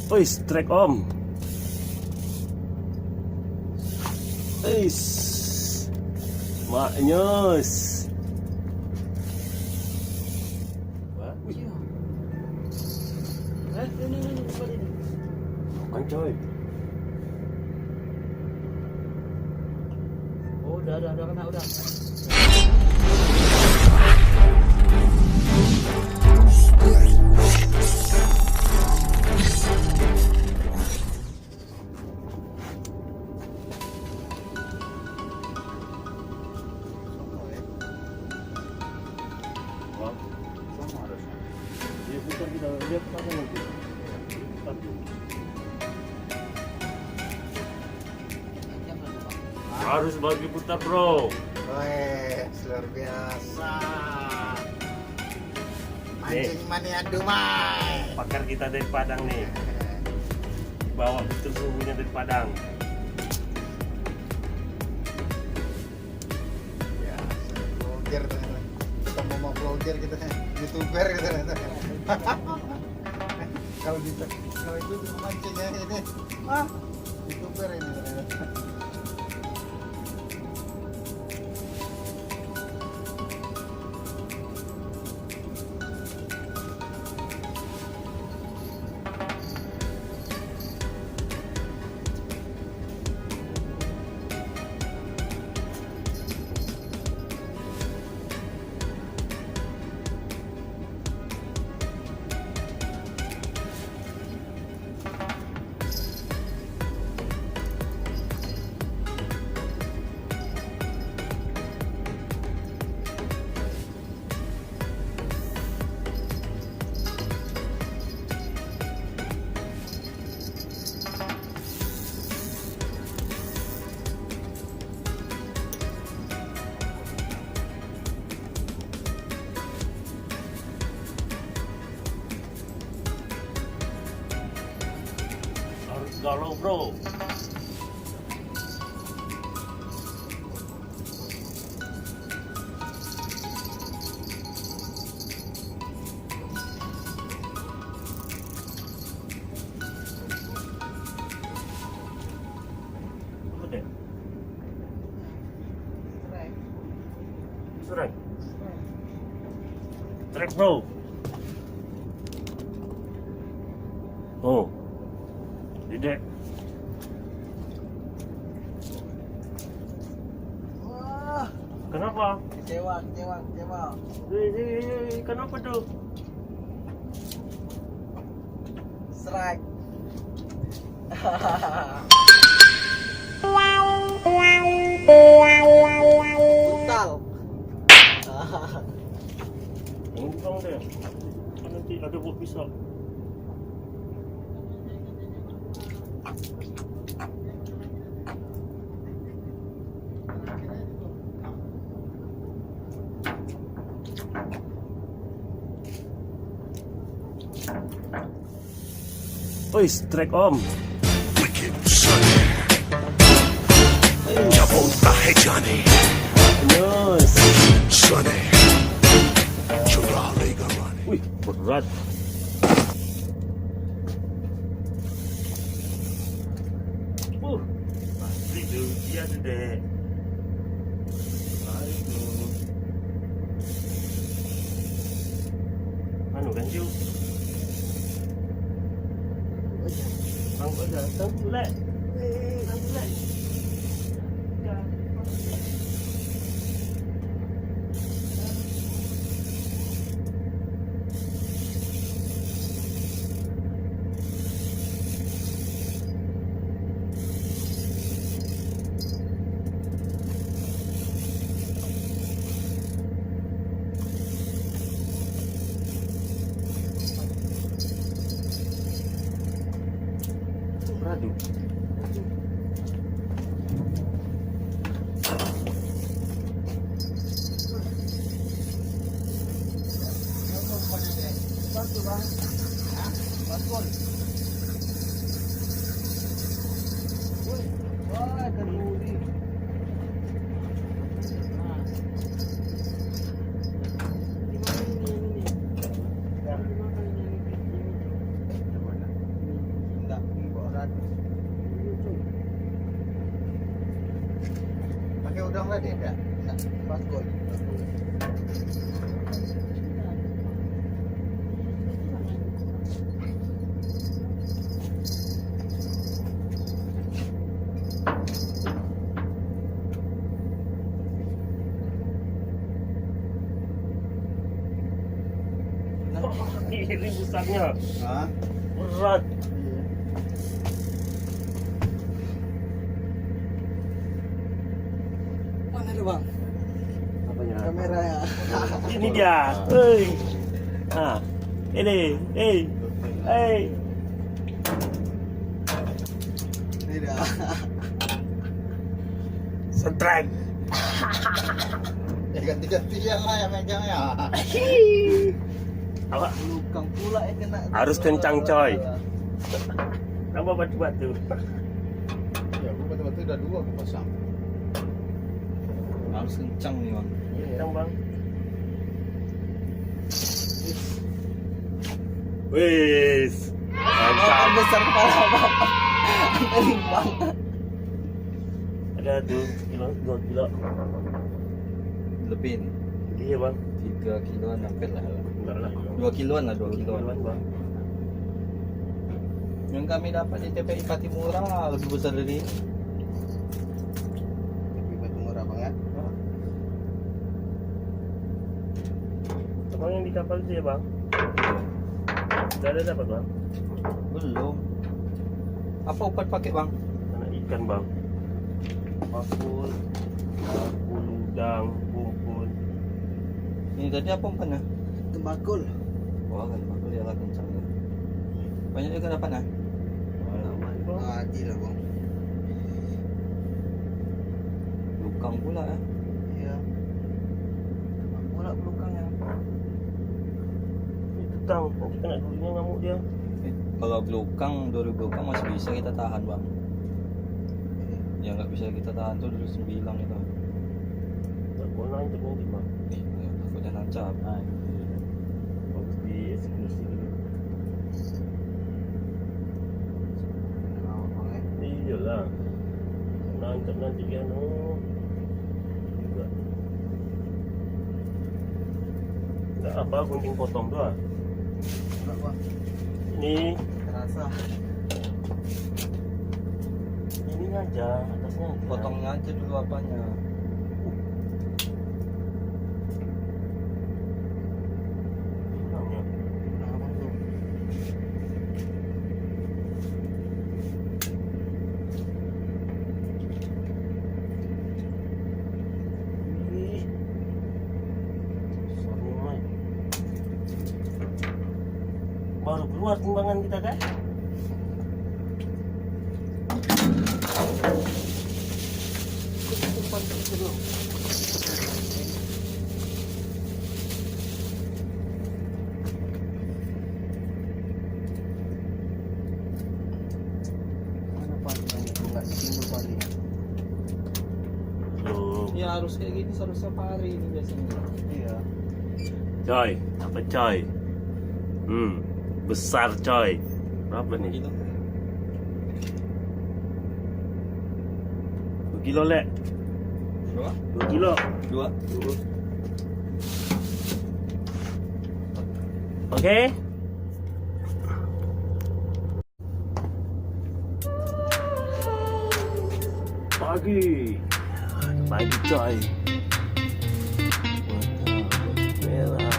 Wih, strike om. Wih, maknyus. Wih, bukan coy. Oh, udah kena udah. Dia putar kita, dia putar nanti. Harus bagi putar bro. Wih, luar biasa. Mancing mania Dumai. Pakar kita dari Padang nih. Bawa betul suhunya dari Padang. Ya, vlogger ternyata. Kita mau vlogger kita, youtuber gitu ternyata. Kalau itu mancingnya ini, youtuber ini ternyata. Galau bro. Strike. Strike bro. Oh. Didek. Wah, Kenapa? kecewa. Kenapa tuh? Strike. Brutal. Yang buang deh. Nanti ada buat pisau. Wih, strike om. Wicked Sunny. Jabon tahe jani. Yes. Sunny. Churali garani. Wih, berat. Pasti tuh dia deh. Anu kan Ju? Bang aja, tengkulek. Tengkulek. Ya. Radu. Bantu bang. Bantu. Wah, terbudi. Bang tadi enggak? Enggak, bakul. Ini besarnya. Hah? Berat. Mana tuh Bang? Apanya? Kamera ya. Ini dia. Hei. Ah. Ini. Hei. Hei. Ini dah. Strike. Ya ganti-gantian lah yang megang ya. Awak Lukang pula ya kena. harus kencang coy. Tambah batu-batu. Ya, gua batu-batu udah 2 aku pasang. Harus kencang nih Bang. Kencang bang. Wis. Mantap. Besar kepala Bang. Kering banget. Ada 2 kilo. Lebih nih. Iya bang. 3 kiloan hampir lah. Enggak lah. 2 kiloan lah, 2 kiloan. Bang. Yang kami dapat di TPI Patimura lebih besar dari ini. TPI Patimura Bang ya. Abang yang di kapal itu ya bang? Sudah ada dapat bang? Belum. Apa obat pakai Bang? Anak ikan bang. Pakul, udang, kumpul. Ini tadi apa umpannya? Tembakul. Wah kan tembakul dia lah kencang ya. Banyak juga dapat nah? Adi lah Bang. Lukang pula ya. Iya. Bola belukangnya. Itu tang, nanti kena dulunya ngamuk dia. Kalau belukang, 2000 belukang masih bisa kita tahan Bang. Ya nggak bisa kita tahan tuh 9 itu. Tak boleh nancap nanti bang. Ya, takutnya nancap. Bagus di eksekusi dulu. Iyalah. Nancap nanti kan. Oh. Juga. Enggak apa, gunting potong doang. Enggak Bang. Ini Terasa. ini aja, atasnya aja. Potongnya aja dulu apanya. Potongnya. Nah, Bang tuh. Ih. Besarnya, Mai. Baru keluar timbangan kita kan? Mana Bang yang enggak timbul pagi. Belum. Ya harus kayak gini seharusnya pari ini biasanya. Iya. Coy, apa coy? Besar coy. Berapa nih? Gitu. 2 kilo lek. Berapa? 2 kilo. 2. Oke. Pagi. Pagi coy. Mantap. Merah.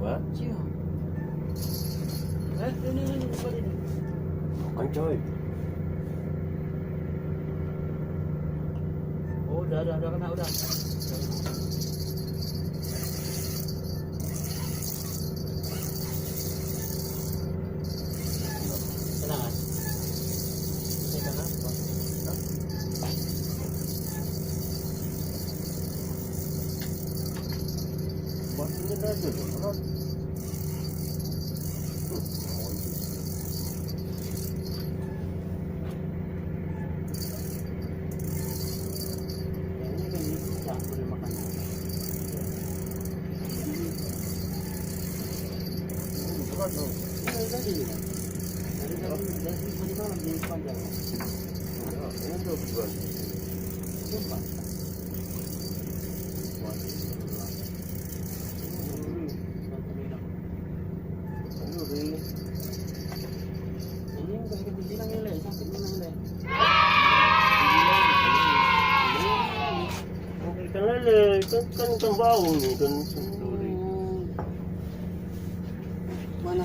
Apa? Cio. Ini bukan ini. Bukan coy. Oh, udah kena, udah. Kena kan? Ini kena, Bang. Batunya ada tuh, berat. Ini kan bisa boleh makan. Berat dong. Ini tadi kan. Dari tadi malam di panjang. Ini tuh berat. Sumpah. Ini yang kasih kepikiran nilai, sampai mana nilai? Ikan lele, kan ikan bau nih, ikan sendiri. Mana?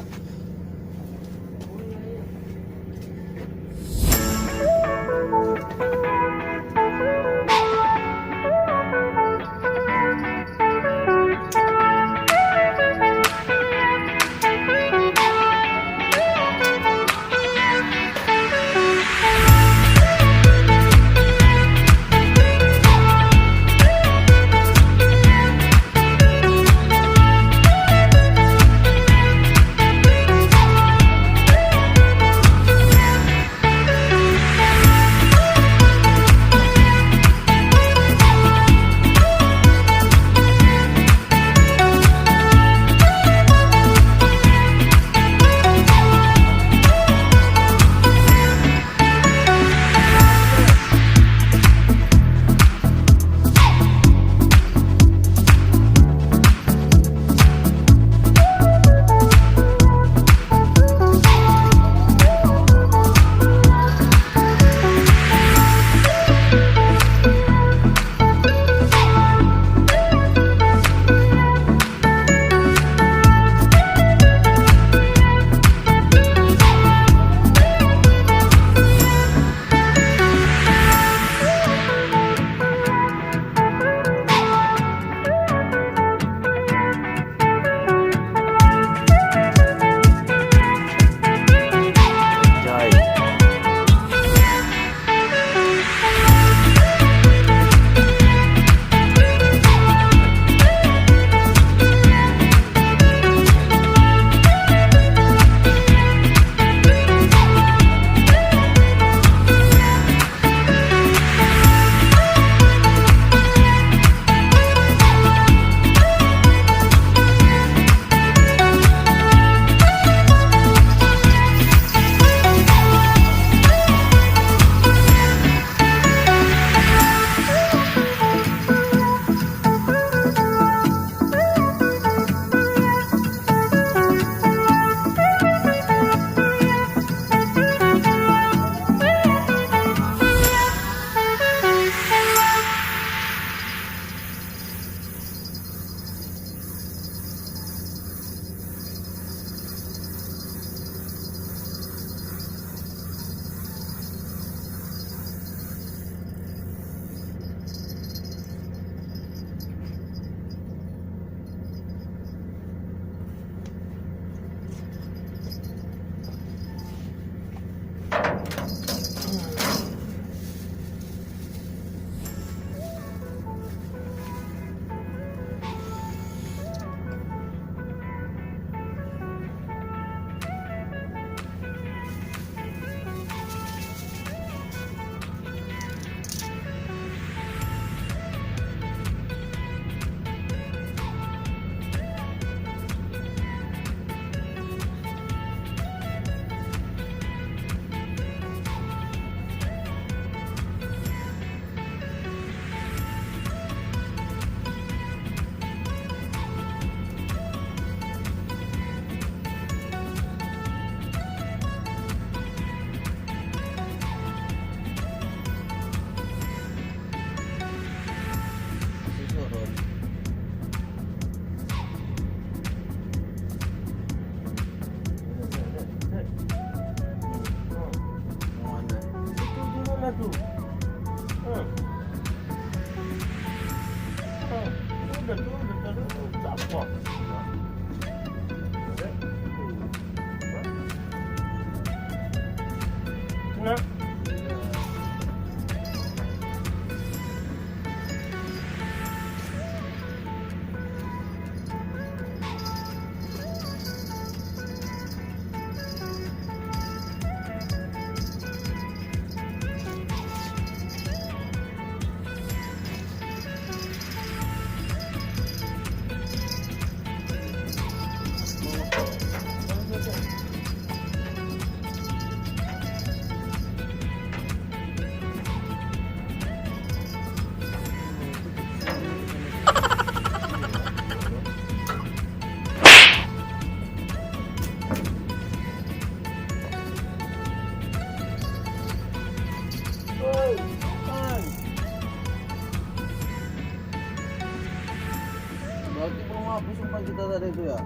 ya.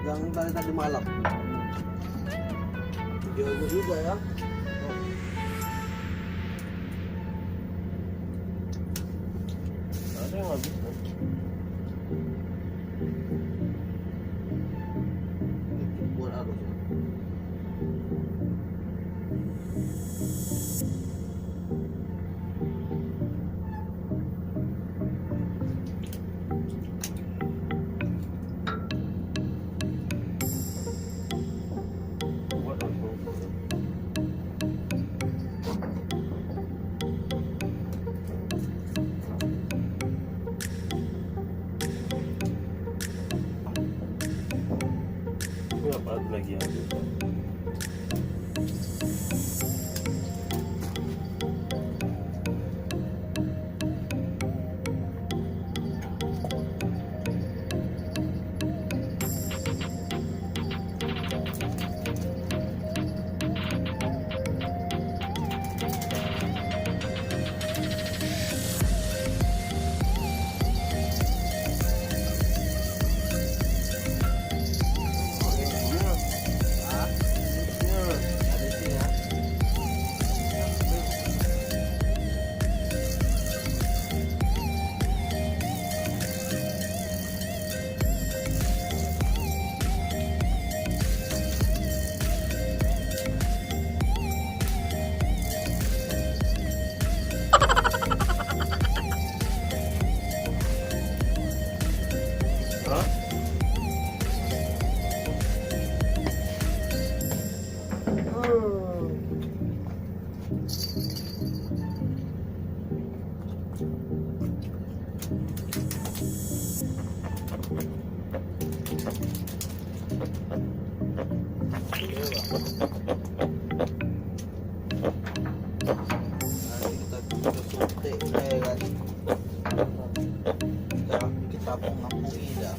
Yang tadi malam. Jago juga ya. Ada yang habis kan? Buat arus ya. Buat apa? Ini apa lagi yang habis? Hah? Nanti kita suntik kan. Kita pun ngampung ida.